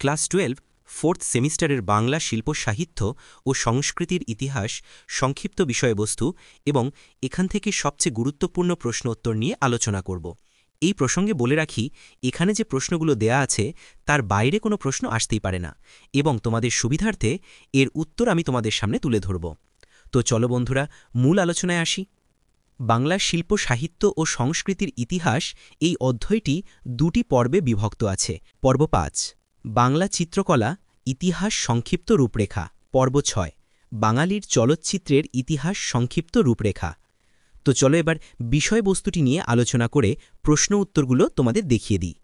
Class 12 fourth সেমিস্টারের বাংলা শিল্প সাহিত্য ও সংস্কৃতির ইতিহাস সংক্ষিপ্ত বিষয়বস্তু এবং এখান থেকে সবচেয়ে গুরুত্বপূর্ণ প্রশ্ন উত্তর নিয়ে আলোচনা করব। এই প্রসঙ্গে বলে রাখি, এখানে যে প্রশ্নগুলো দেয়া আছে তার বাইরে কোনো প্রশ্ন আসতেই পারে না এবং তোমাদের সুবিধার্থে এর উত্তর আমি তোমাদের সামনে তুলে ধরব। তো চলো বন্ধুরা, মূল আলোচনায় আসি। বাংলা শিল্প সাহিত্য ও সংস্কৃতির ইতিহাস এই অধ্যায়টি দুটি পর্বে বিভক্ত আছে। পর্ব 5 বাংলা চিত্রকলা ইতিহাস সংক্ষিপ্ত রূপরেখা, পর্ব 6 বাঙালির চলচ্চিত্রের ইতিহাস সংক্ষিপ্ত রূপরেখা। তো চলো এবার বিষয়বস্তুটি নিয়ে আলোচনা করে প্রশ্ন উত্তরগুলো তোমাদের দেখিয়ে দিই।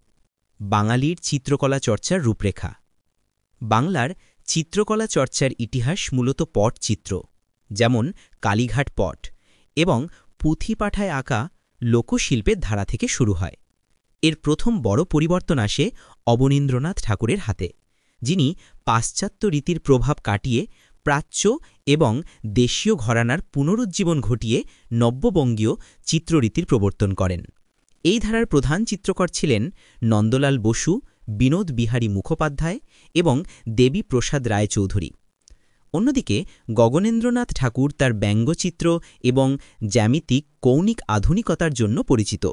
বাঙালির চিত্রকলা চর্চার রূপরেখা। বাংলার চিত্রকলা চর্চার ইতিহাস মূলত পটচিত্র, যেমন কালীঘাট পট এবং পুঁথিপাঠায় আঁকা লোকশিল্পের ধারা থেকে শুরু হয়। এর প্রথম বড় পরিবর্তন আসে অবনীন্দ্রনাথ ঠাকুরের হাতে, যিনি পাশ্চাত্য রীতির প্রভাব কাটিয়ে প্রাচ্য এবং দেশীয় ঘরানার পুনরুজ্জীবন ঘটিয়ে নব্যবঙ্গীয় চিত্ররীতির প্রবর্তন করেন। এই ধারার প্রধান চিত্রকর ছিলেন নন্দলাল বসু, বিনোদ বিহারী মুখোপাধ্যায় এবং দেবী প্রসাদ রায়চৌধুরী। অন্যদিকে গগনেন্দ্রনাথ ঠাকুর তার ব্যঙ্গচিত্র এবং জ্যামিতিক কৌণিক আধুনিকতার জন্য পরিচিত।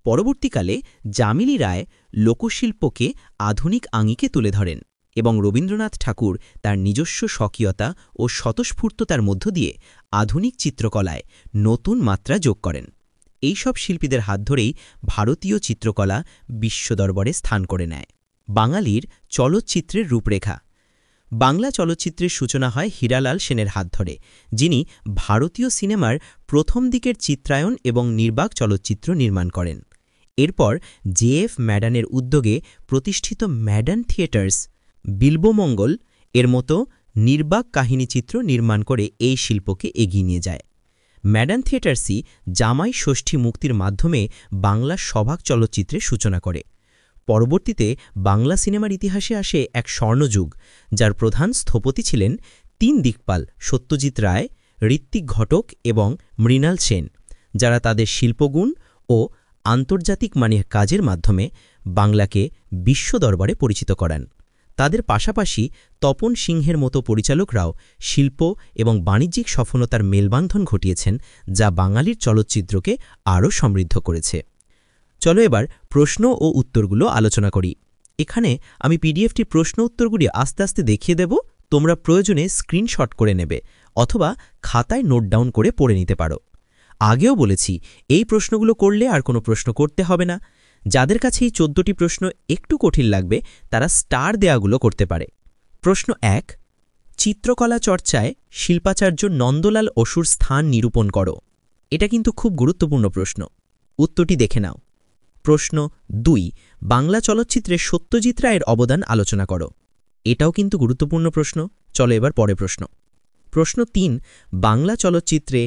পরবর্তীকালে যামিনী রায় লোকশিল্পকে আধুনিক আঙ্গিকে তুলে ধরেন এবং রবীন্দ্রনাথ ঠাকুর তার নিজস্ব স্বকীয়তা ও স্বতঃস্ফূর্ততার মধ্য দিয়ে আধুনিক চিত্রকলায় নতুন মাত্রা যোগ করেন। এইসব শিল্পীদের হাত ধরেই ভারতীয় চিত্রকলা বিশ্বদরবারে স্থান করে নেয়। বাঙালির চলচ্চিত্রের রূপরেখা। বাংলা চলচ্চিত্রের সূচনা হয় হীরালাল সেনের হাত ধরে, যিনি ভারতীয় সিনেমার প্রথম দিকের চিত্রায়ন এবং নির্বাক চলচ্চিত্র নির্মাণ করেন। এরপর জে.এফ. ম্যাডানের উদ্যোগে প্রতিষ্ঠিত ম্যাডান থিয়েটার্স, বিল্বমঙ্গল এর মতো নির্বাক কাহিনীচিত্র নির্মাণ করে এই শিল্পকে এগিয়ে নিয়ে যায়। ম্যাডান থিয়েটার্সই জামাই ষষ্ঠী মুক্তির মাধ্যমে বাংলা সবাক চলচ্চিত্রের সূচনা করে। পরবর্তীতে বাংলা সিনেমার ইতিহাসে আসে এক স্বর্ণযুগ, যার প্রধান স্থপতি ছিলেন তিন দিকপাল সত্যজিৎ রায়, ঋত্বিক ঘটক এবং মৃণাল সেন, যারা তাদের শিল্পগুণ ও আন্তর্জাতিক মানের কাজের মাধ্যমে বাংলাকে বিশ্ব দরবারে পরিচিত করান। তাদের পাশাপাশি তপন সিংহের মতো পরিচালকরাও শিল্প এবং বাণিজ্যিক সফলতার মেলবন্ধন ঘটিয়েছেন, যা বাঙালির চলচ্চিত্রকে আরও সমৃদ্ধ করেছে। চলো এবার প্রশ্ন ও উত্তরগুলো আলোচনা করি। এখানে আমি পিডিএফটির প্রশ্ন উত্তরগুলি আস্তে আস্তে দেখিয়ে দেব, তোমরা প্রয়োজনে স্ক্রিনশট করে নেবে অথবা খাতায় নোট ডাউন করে পড়ে নিতে পারো। আগেও বলেছি, এই প্রশ্নগুলো করলে আর কোনো প্রশ্ন করতে হবে না। যাদের কাছে এই 14টি প্রশ্ন একটু কঠিন লাগবে তারা স্টার দেয়াগুলো করতে পারে। প্রশ্ন 1 চিত্রকলা চর্চায় শিল্পাচার্য নন্দলাল বসুর স্থান নিরূপণ করো। এটা কিন্তু খুব গুরুত্বপূর্ণ প্রশ্ন, উত্তরটি দেখে নাও। প্রশ্ন 2 বাংলা চলচ্চিত্রে সত্যজিৎ রায়ের অবদান আলোচনা করো। এটাও কিন্তু গুরুত্বপূর্ণ প্রশ্ন। চলো এবার পরে প্রশ্ন। প্রশ্ন 3 বাংলা চলচ্চিত্রে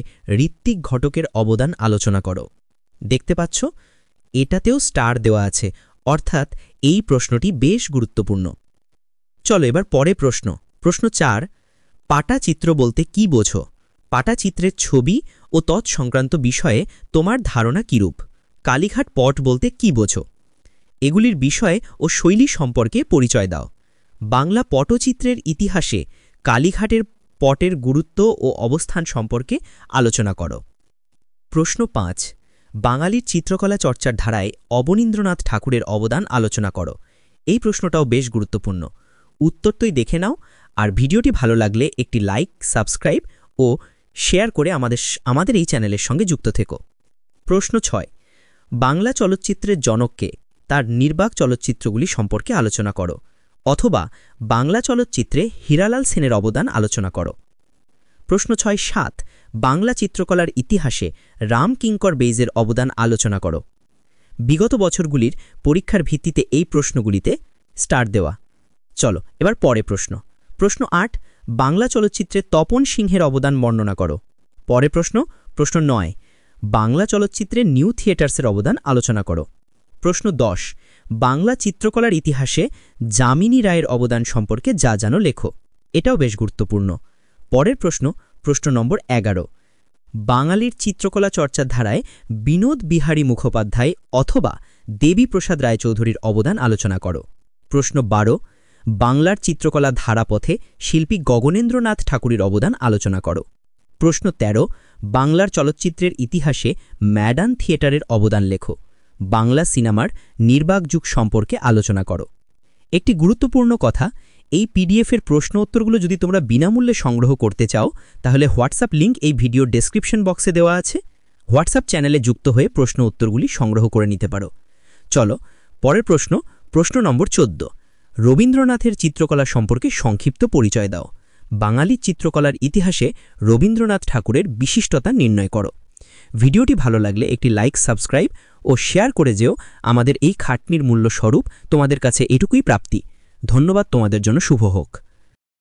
ঋত্বিক ঘটকের অবদান আলোচনা করো। দেখতে পাচ্ছ, এটাতেও স্টার দেওয়া আছে, অর্থাৎ এই প্রশ্নটি বেশ গুরুত্বপূর্ণ। চলো এবার পরে প্রশ্ন। প্রশ্ন 4 পাটাচিত্র বলতে কি বোঝো? পাটাচিত্রের ছবি ও তৎসংক্রান্ত বিষয়ে তোমার ধারণা কিরূপ? কালীঘাট পট বলতে কি বোঝো? এগুলির বিষয় ও শৈলী সম্পর্কে পরিচয় দাও। বাংলা পটচিত্রের ইতিহাসে কালীঘাটের পটের গুরুত্ব ও অবস্থান সম্পর্কে আলোচনা করো। প্রশ্ন 5 বাঙালির চিত্রকলা চর্চার ধারায় অবনীন্দ্রনাথ ঠাকুরের অবদান আলোচনা করো। এই প্রশ্নটাও বেশ গুরুত্বপূর্ণ, উত্তরটাই দেখে নাও। আর ভিডিওটি ভালো লাগলে একটি লাইক, সাবস্ক্রাইব ও শেয়ার করে আমাদের এই চ্যানেলের সঙ্গে যুক্ত থেকো। প্রশ্ন 6 বাংলা চলচ্চিত্রের জনককে, তার নির্বাক চলচ্চিত্রগুলি সম্পর্কে আলোচনা করো, অথবা বাংলা চলচ্চিত্রে হীরালাল সেনের অবদান আলোচনা করো। প্রশ্ন 6-7 বাংলা চিত্রকলার ইতিহাসে রামকিঙ্কর বেইজের অবদান আলোচনা করো। বিগত বছরগুলির পরীক্ষার ভিত্তিতে এই প্রশ্নগুলিতে স্টার দেওয়া। চলো এবার পরে প্রশ্ন। প্রশ্ন 8 বাংলা চলচ্চিত্রে তপন সিংহের অবদান বর্ণনা করো। পরে প্রশ্ন। প্রশ্ন 9 বাংলা চলচ্চিত্রে নিউ থিয়েটার্সের অবদান আলোচনা করো। প্রশ্ন 10 বাংলা চিত্রকলার ইতিহাসে যামিনী রায়ের অবদান সম্পর্কে যা জানো লেখো। এটাও বেশ গুরুত্বপূর্ণ। পরের প্রশ্ন। প্রশ্ন নম্বর 11 বাঙালির চিত্রকলা চর্চার ধারায় বিনোদ বিহারী মুখোপাধ্যায় অথবা দেবী প্রসাদ রায়চৌধুরীর অবদান আলোচনা করো। প্রশ্ন 12 বাংলার চিত্রকলা ধারাপথে শিল্পী গগনেন্দ্রনাথ ঠাকুরের অবদান আলোচনা করো। প্রশ্ন ১৩ বাংলার চলচ্চিত্রের ইতিহাসে ম্যাডান থিয়েটারের অবদান লেখো। বাংলা সিনেমার নির্বাক যুগ সম্পর্কে আলোচনা করো। একটি গুরুত্বপূর্ণ কথা, এই পিডিএফের প্রশ্ন উত্তরগুলো যদি তোমরা বিনামূল্যে সংগ্রহ করতে চাও তাহলে হোয়াটসঅ্যাপ লিঙ্ক এই ভিডিওর ডেসক্রিপশন বক্সে দেওয়া আছে। হোয়াটসঅ্যাপ চ্যানেলে যুক্ত হয়ে প্রশ্ন উত্তরগুলি সংগ্রহ করে নিতে পারো। চলো পরের প্রশ্ন নম্বর ১৪ রবীন্দ্রনাথের চিত্রকলা সম্পর্কে সংক্ষিপ্ত পরিচয় দাও। বাঙালি চিত্রকলার ইতিহাসে রবীন্দ্রনাথ ঠাকুরের বিশিষ্টতা নির্ণয় করো। ভিডিওটি ভালো লাগলে একটি লাইক, সাবস্ক্রাইব ও শেয়ার করে যেও। আমাদের এই খাটনির মূল্য স্বরূপ তোমাদের কাছে এটুকুই প্রাপ্তি। ধন্যবাদ, তোমাদের জন্য শুভ হোক।